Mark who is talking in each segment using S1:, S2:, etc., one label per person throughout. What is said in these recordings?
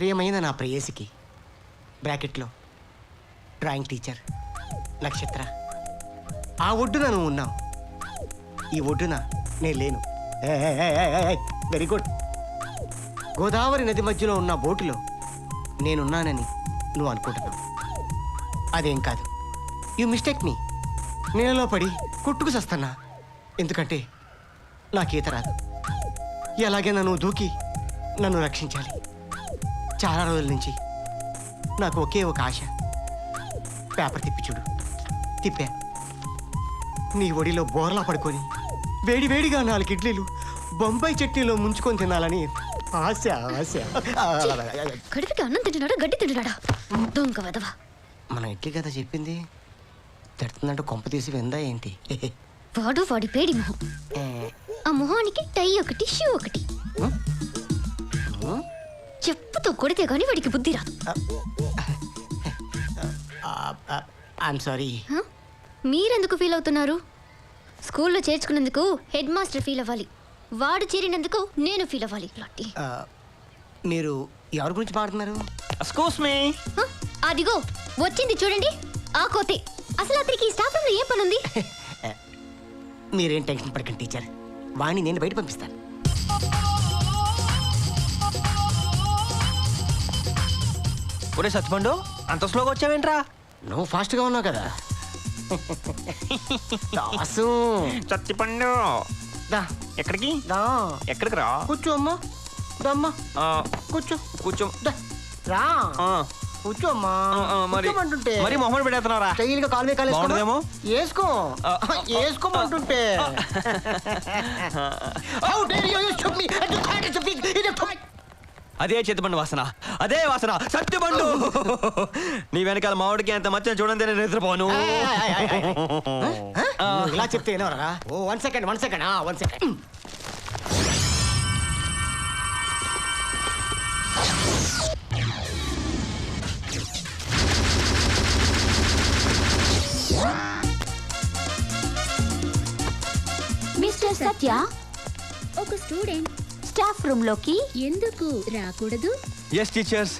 S1: ప్రియమైన నా ప్రేయసికి బ్రాకెట్లో డ్రాయింగ్ టీచర్ నక్షత్ర. ఆ ఒడ్డున నువ్వు ఉన్నావు, ఈ ఒడ్డున నేను లేను. Very good. గోదావరి నది మధ్యలో ఉన్న బోటులో నేనున్నానని నువ్వు అనుకుంటున్నావు. అదేం కాదు, యూ మిస్టేక్ మీ. నీళ్ళలో పడి కొట్టుకు చస్తున్నా, ఎందుకంటే నాకు ఈత రాదు. ఎలాగైనా నువ్వు దూకి నన్ను రక్షించాలి. చాలా రోజుల నుంచి నాకు ఒకే ఒక ఆశ. పేపర్ తిప్పి చూడు. తిప్పా. నీ ఒడిలో బోర్లా పడుకొని వేడివేడిగా 4 ఇడ్లీలు బొంబాయి చట్నీలో ముంచుకొని తినాలని ఆశ. ఆశ.
S2: కడుపుకి అన్నం తింటున్నాడా గడ్డి తింటున్నాడా దొంగ వెదవా.
S1: మన ఇడ్లీ కదా చెప్పింది, తిడుతుందంటూ కొంప తీసి విందా ఏంటి?
S2: వాడు వాడి పేడి మొహం. ఆ మొహానికి టై ఒకటి, షూ ఒకటి. చెప్పుతో కొడితే గాని వాడికి బుద్ధి రాదు.
S1: I'm sorry.
S2: మీరెందుకు ఫీల్ అవుతున్నారు? స్కూల్లో చేర్చుకున్నందుకు హెడ్ మాస్టర్ ఫీల్ అవ్వాలి, వాడు చేరినందుకు నేను ఫీల్ అవ్వాలి.
S1: మీరు ఎవరి గురించి మాట్లాడుతున్నారు?
S3: Excuse me.
S2: అదిగో వచ్చింది చూడండి ఆ కోతే. అసలు అతనికి ఈ స్టాఫ్ రూమ్ లో ఏ పని ఉంది?
S1: మీరేం టెన్షన్ పడకండి టీచర్, వాణ్ణి నేను బయట పంపిస్తాను.
S3: ఒరే సత్తిపండు, అంత స్లోగా వచ్చావేంట్రా?
S1: నువ్వు ఫాస్ట్గా ఉన్నావు కదా. దాసు
S3: సత్తిపండు
S1: దా.
S3: ఎక్కడికి?
S1: దా.
S3: ఎక్కడికి రా?
S1: కూర్చో అమ్మా. దమ్మా కూర్చో.
S3: కూర్చో.
S1: దా. రా కూర్చో అమ్మా. కూర్చోమంటుంటే
S3: మరి మొహం పెడేస్తున్నారా?
S1: స్టైల్గా కాలు మీద కాలు
S3: బాగుంటుందేమో.
S1: వేసుకో. వేసుకోమంటుంటే
S3: అదే చేతిపండు వాసన, అదే వాసన. సత్తిపండు, నీ వెనకాల మామిడికి ఎంత మచ్చని చూడండి, నేను నిద్రపోను.
S1: ఇలా చెప్తే ఏనవరా? ఓ 1 సెకండ్ 1 సెకండ్ 1 సెకండ్.
S4: మిస్టర్ సత్య,
S2: ఒక స్టూడెంట్
S4: స్టాఫ్ రూమ్ లోకి
S2: ఎందుకు రాకూడదు?
S3: ఎస్ టీచర్స్,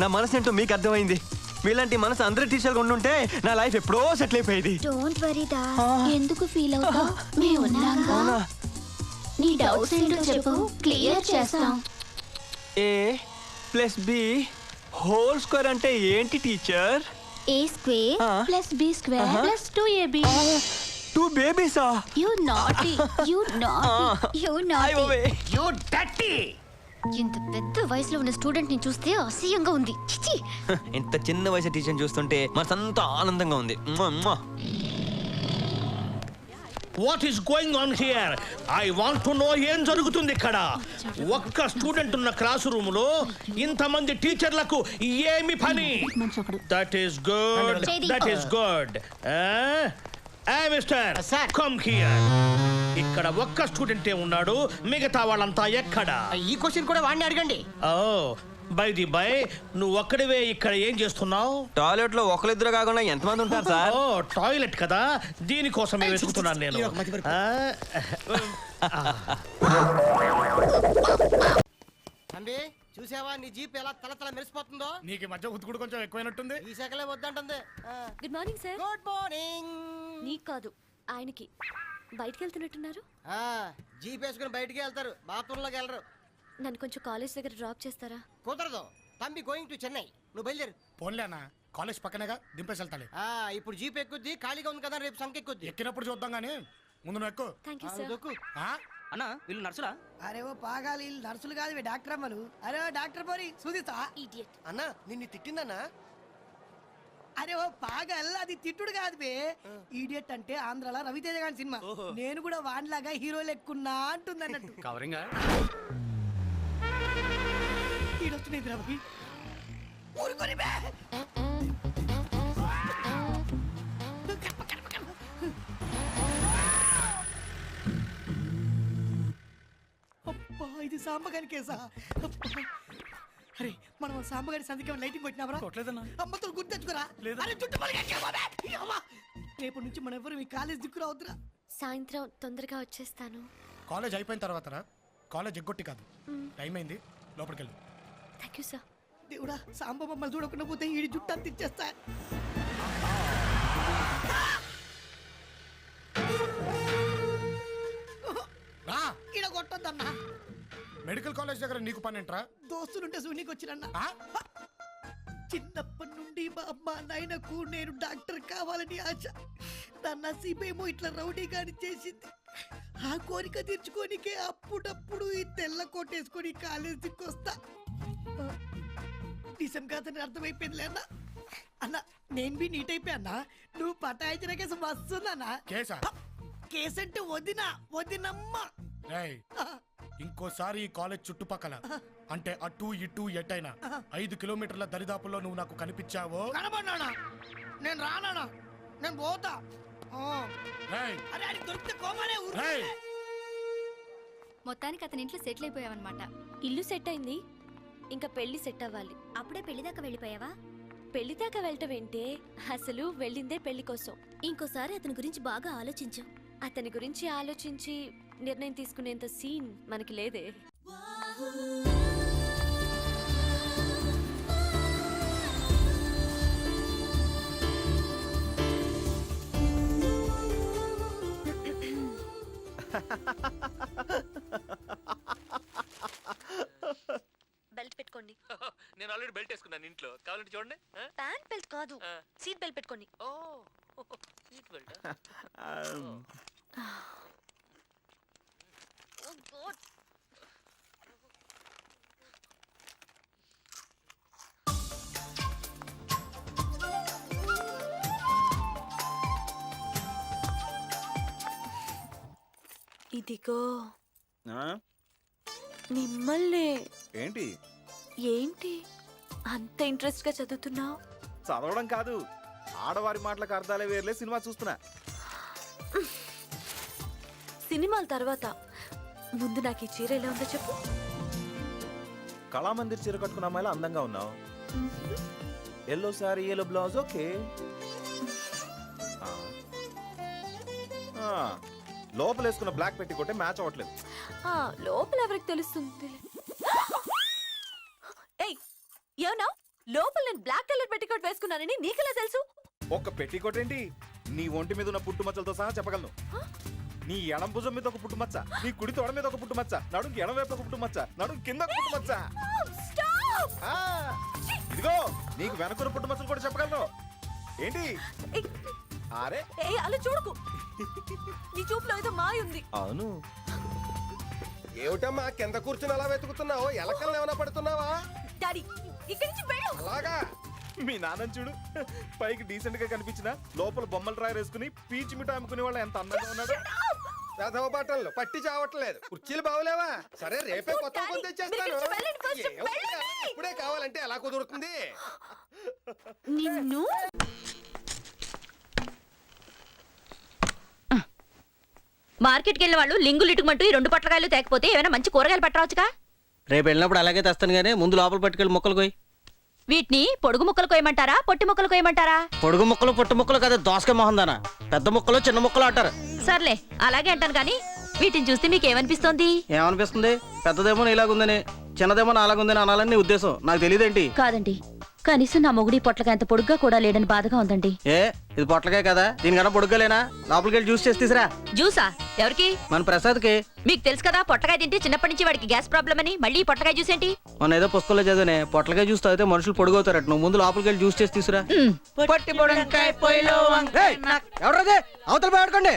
S3: నా మనసు ఏంటో మీకు అర్థమైంది. మీలాంటి మనసు అందరి టీచర్గా ఉండుంటే నా లైఫ్ ఎప్పుడో సెటిల్ అయిపోయింది.
S2: డోంట్ వరీ దా.
S4: ఎందుకు ఫీల్ అవుతావు? మేము ఉన్నాగా. నీ డౌట్స్ ఏంటో చెప్పు, క్లియర్ చేస్తాం.
S3: A plus b whole square అంటే ఏంటి teacher?
S2: A square
S4: plus b square plus 2ab.
S3: 2 బేబీసా?
S4: You naughty, you naughty, you naughty.
S1: You dirty.
S2: ఇంత పెద్ద వయసులో ఉన్న స్టూడెంట్ ని చూస్తే అసహ్యంగా ఉంది. చిచి.
S3: ఇంత చిన్న వయసు టీచర్ చూస్తుంటే మనసంతా ఆనందంగా ఉంది.
S5: What is going on here? I want to know ఏం జరుగుతుంది ఇక్కడ. ఒక్క స్టూడెంట్ ఉన్న క్లాస్ రూమ్ లో ఇంతమంది టీచర్లకు ఏమి పని? That is good, that is good. Mister
S1: Sir.
S5: Come here. ఇక్కడ ఒక్క స్టూడెంటే ఉన్నాడు, మిగతా వాళ్ళంతా ఎక్కడ?
S1: ఈ క్వశ్చన్ కూడా వాడిని అడగండి.
S5: ఓ బై ది బై, నువ్వు ఒక్కడివే ఇక్కడ ఏం చేస్తున్నావు?
S3: టాయిలెట్ లో ఒకరిద్దరు కాకుండా ఎంతమంది ఉంటారు సార్?
S5: ఓ టాయిలెట్ కదా, దీనికోసమే వెతుకుతున్నాను నేను.
S1: తంబి చూసావా నీ జీప్ ఎలా తల మెరిసిపోతుందో?
S6: నీకు ఈ మధ్య ఉతుకుడు కొంచెం ఎక్కువైనట్టుంది.
S1: ఈ శాఖలే వద్దంటుంది.
S2: Good morning sir.
S1: Good morning.
S2: నీకు కాదు ఆయనకి. బయటికి వెళ్తున్నట్టున్నారు.
S1: జీప్ వేసుకుని బయటికి వెళ్తారు, బాత్రూంలోకి వెళ్ళరు.
S2: నన్ను కొంచెం కాలేజ్ దగ్గర డ్రాప్ చేస్తారా?
S1: కుదరదు. తంబి గోయింగ్ టు చెన్నై. నువ్వు బయలుదేరు.
S6: పోన్లేనా, కాలేజ్ పక్కనేగా, దింపేసి వెళ్తాలి.
S1: ఇప్పుడు జీప్ ఎక్కుద్ది, ఖాళీగా ఉంది కదా, రేపు సంఖ్య ఎక్కుద్ది.
S6: ఎక్కినప్పుడు చూద్దాం గానీ ముందు నువ్వు ఎక్కు.
S2: Thank you sir.
S1: దొక్కు.
S3: అన్న వీళ్ళు నర్సులా?
S7: అరే ఓ పాగాలి, వీళ్ళు నర్సులు కాదు, డాక్టర్ అమ్మలు. అరే ఓ డాక్టర్ పోరి సుదితా.
S2: ఇడియట్.
S1: అన్న నిన్ను తిట్టిందన్నా?
S7: అరే ఓ పాగల్, అది తిట్టుడు కాదు బే. ఈడియట్ అంటే ఆంధ్రాలో రవితేజ గారి సినిమా. నేను కూడా వాన్లాగా హీరో లెక్కున్నా అంటుంది అన్నట్టు.
S6: కవరింగ్
S7: ఈడొస్తున్నాయి రవి. ఊరుకొని బే. అబ్బా ఇది సాంబగారి కేసా? అరే మనం సాంబగారి సందికి లైటింగ్ కొట్టినావరా?
S6: కొట్టలేదన్నా.
S7: అమ్మతో గుర్తు తెచ్చుకోరా. అరే చుట్టూ రేపటి నుంచి మన ఎవరు ఈ కాలేజ్ దిక్కు రావద్దురా.
S2: సాయంత్రం తొందరగా వచ్చేస్తాను.
S6: కాలేజ్ అయిపోయిన తర్వాత రా. కాలేజ్ ఎగ్గొట్టి కాదు, టైం అయింది, లోపలికి వెళ్ళు.
S2: Thank you sir.
S7: దేవుడా సాంబ మమ్మల్ని చూడకుండా పోతే ఈడి జుట్టు అంత ఇచ్చేస్తా.
S6: రా
S7: ఈడ కొట్టొద్దన్నా.
S6: మెడికల్ కాలేజ్ దగ్గర నీకు పని ఏంట్రా?
S7: దోస్తులుంటే సూనికి వచ్చినన్నా.
S6: ఆ?
S7: చిన్నప్పటి నుండి మా అమ్మ నాయనకు నేను డాక్టర్ కావాలని ఆశ. నా నసీబేమో ఇట్లా రౌడీగాని చేసింది. ఆ కోరిక తీర్చుకోనికే అప్పుడప్పుడు ఈ తెల్ల కోటేసుకొని కాలేజీకి వస్తా. నిజం కాదని అర్థమైపోయింది అన్న. అన్న నేను బి నీట్ అయిపోయా అన్న. నువ్వు పటాయించిన కేసు వస్తుందన్నా.
S6: కేసా?
S7: కేసు అంటే వదినమ్మ.
S6: రేయ్, ఇంకోసారి ఈ కాలేజ్ చుట్టుపక్కల అంటే అటు ఇటు ఎట్టైనా 5 కిలోమీటర్ల దరిదాపుల్లో నువ్వు నాకు కనిపించావో
S7: కనబడినా నేను రానా, నేను పోతా.
S6: రేయ్,
S7: అరే అది దొరికితే కోమాలే ఊరు.
S6: రేయ్,
S4: మొత్తానికి అతని ఇంట్లో సెటిల్ అయిపోయావన్నమాట. ఇల్లు సెట్ అయింది, ఇంకా పెళ్లి సెట్ అవ్వాలి. అప్పుడే పెళ్లి దాకా వెళ్ళిపోయావా? పెళ్లి దాకా వెళ్ళటం ఏంటే, అసలు వెళ్ళిందే పెళ్లి కోసం. ఇంకోసారి అతని గురించి బాగా ఆలోచించు. అతని గురించి ఆలోచించి నిర్ణయం తీసుకునేంత సీన్ మనకి లేదే. బెల్ట్ పెట్టుకోండి.
S3: నేను ఆల్రెడీ బెల్ట్ వేసుకున్నాను ఇంట్లో, కావాలంటే చూడండి.
S4: ప్యాంట్ బెల్ట్ కాదు, సీట్ బెల్ట్ పెట్టుకోండి.
S3: ఓ సీట్ బెల్ట్.
S8: ఇదిగో మిమ్మల్ని.
S9: ఏంటి
S8: ఏంటి అంత ఇంట్రెస్ట్ గా చదువుతున్నావు?
S9: చదవడం కాదు, ఆడవారి మాటలకు అర్థాలే వేర్లే, సినిమా చూస్తున్నా.
S8: సినిమాల తర్వాత ముందు నాకు ఈ చీర ఎలా ఉందో చెప్పు.
S9: కళామందిర్ చీర కట్టుకున్న అమ్మాయిలా అందంగా ఉన్నావు. Yellow sorry, yellow blouse, okay. లోపల వేసుకున్న బ్లాక్ పెట్టి కొట్టే మ్యాచ్ అవ్వట్లేదు.
S8: లోపల ఎవరికి తెలుస్తుంది? ఏయ్ ఏమన్నా, లోపల నేను బ్లాక్ కలర్ పెట్టికోట్ వేసుకున్నానని నీకెలా తెలుసు?
S9: ఒక్క పెట్టి కొట్టేంటి, నీ ఒంటి మీద ఉన్న పుట్టుమచ్చలతో సహా చెప్పగలను. నీ ఎడం భుజం మీద ఒక పుట్టుమచ్చ, నీ కుడి తొడ మీద ఒక పుట్టుమచ్చ, నడుంకి ఎడం వైపు ఒక పుట్టుమచ్చ, నడుం కింద ఒక పుట్టుమచ్చ. ఇదిగో నీకు వెనకున్న పుట్టుమచ్చలు కూడా చెప్పగలను. ఏంటి అరే
S8: అలా చూడకు, నీ చూపులో ఏదో మాయ ఉంది.
S9: అవును.
S10: ఏమిటమ్మా కింద కూర్చుని అలా వెతుకుతున్నావు? ఎలకల్ని ఏమైనా పడుతున్నావా?
S8: డాడీ ఇక్కడి నుంచి వెళ్ళు.
S10: అలాగా?
S9: మీ నాన్న చూడు, పైకి డీసెంట్ గా కనిపించిన లోపల బొమ్మలు డ్రాయర్ వేసుకుని పీచు మిఠాయి అమ్ముకునే వాళ్ళు ఎంత అందంగా ఉన్నాడు.
S10: రథవ బట్టలు పట్టి చావట్లేదు, కుర్చీలు బాగోలేవా? సరే రేపే కొత్త కొని తెచ్చేస్తాను. ఇప్పుడే కావాలంటే ఎలా కుదురుతుంది?
S8: నిన్ను
S4: మార్కెట్కి వెళ్ళిన వాళ్ళు లింగులు ఇటుమంటూ ఈ 2 పొట్లకాయలు తేకపోతే ఏమైనా మంచి కూరగాయలు పట్టరావచ్చుగా.
S3: రేపు వెళ్ళినప్పుడు అలాగే తెస్తాను, కానీ ముందు లోపల పట్టుకెళ్ళి ముక్కలు కోయి.
S4: వీటిని పొడుగు ముక్కలు కోయమంటారా, పొట్టి ముక్కలు కోయమంటారా?
S3: పొడుగు ముక్కలు పొట్టు ముక్కలు కదా, దోసకాయ మొహం దానా. పెద్ద ముక్కలు చిన్న ముక్కలు అంటారు.
S4: సర్లే అలాగే అంటాను, కానీ వీటిని చూస్తే మీకు ఏమనిపిస్తోంది?
S3: ఏమనిపిస్తుంది? పెద్దదేమో ఇలాగుందని, చిన్నదేమో నాలాగుందని అనాలని నీ ఉద్దేశం. నాకు తెలియదేంటి?
S4: కాదండి, కనీసం నా మొగుడి పొట్లకాయ అంత పొడుగ్గా కూడా లేడని బాధగా ఉందండి.
S3: ఏ ఇది పొట్లకాయ కదా, దీనికన్నా పొడుగ్గా లేనా? లోపలికి వెళ్ళి జ్యూస్ చేసి తీసురా.
S4: జ్యూసా? ఎవరికి?
S3: మన ప్రసాద్కి.
S4: మీకు తెలుసు కదా పొట్లకాయ తింటే చిన్నప్పటి నుంచి వాడికి గ్యాస్ ప్రాబ్లం అని. మళ్ళీ ఈ పొట్లకాయ జ్యూస్ ఏంటి?
S3: మొన్న ఏదో పుస్తకంలో చదివానే, పొట్లకాయ జ్యూస్ తాగితే మనుషులు పొడుగవుతారట. నువ్వు ముందు లోపలికి వెళ్ళి జ్యూస్ చేసి తీసురా. ఎవరదే అవతల పోయాడుకోండి.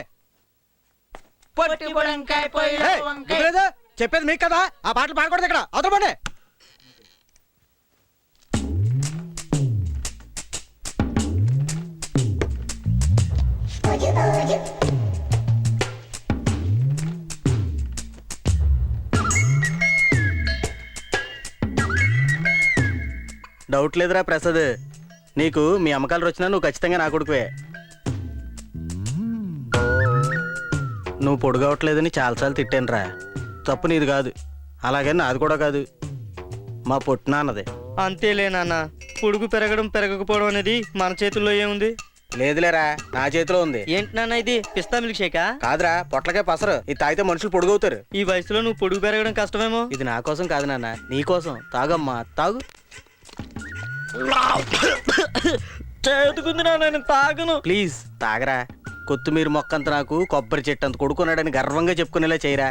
S3: చెప్పేది మీకు కదా, ఆ పాటలు పాడకూడదు ఇక్కడ. అవతల పండి. డౌట్ లేదురా ప్రసాద్, నీకు మీ అమ్మకాలు వచ్చినా నువ్వు ఖచ్చితంగా నా కొడుకువే. నువ్వు పొడుగవట్లేదని చాలాసార్లు తిట్టానురా. తప్పు నీది కాదు, అలాగే నాది కూడా కాదు, మా పొట్టినాన్నది.
S11: అంతేలే నాన్న, పొడుగు పెరగడం పెరగకపోవడం అనేది మన చేతుల్లో ఏముంది?
S3: లేదులేరా, నా చేతిలో ఉంది.
S11: ఏంటి నాన్న ఇది, పిస్తా మిల్క్ షేకా?
S3: కాదురా, పొట్లకే పసరు. ఇది తాగితే మనుషులు పొడుగవుతారు.
S11: ఈ వయసులో నువ్వు పొడుగు పెరగడం కష్టమేమో.
S3: ఇది నా కోసం కాదు నాన్న, నీ కోసం. తాగమ్మా తాగు.
S11: చేతుకుంది నా, నేను తాగను.
S3: ప్లీజ్ తాగరా. కొత్తిమీర మొక్కంత నాకు కొబ్బరి చెట్టు అంత కొడుకున్నాడని గర్వంగా చెప్పుకునేలా చేయరా.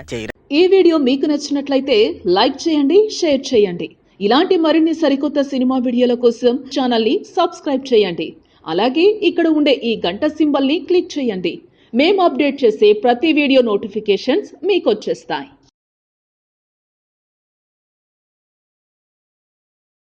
S12: ఈ వీడియో మీకు నచ్చినట్లయితే లైక్ చేయండి, షేర్ చేయండి. ఇలాంటి మరిన్ని సరికొత్త సినిమా వీడియోల కోసం ఛానల్ని సబ్స్క్రైబ్ చేయండి. అలాగే ఇక్కడ ఉండే ఈ గంట సింబల్ని క్లిక్ చేయండి. మేము అప్డేట్ చేసే ప్రతి వీడియో నోటిఫికేషన్స్ మీకు వచ్చేస్తాయి.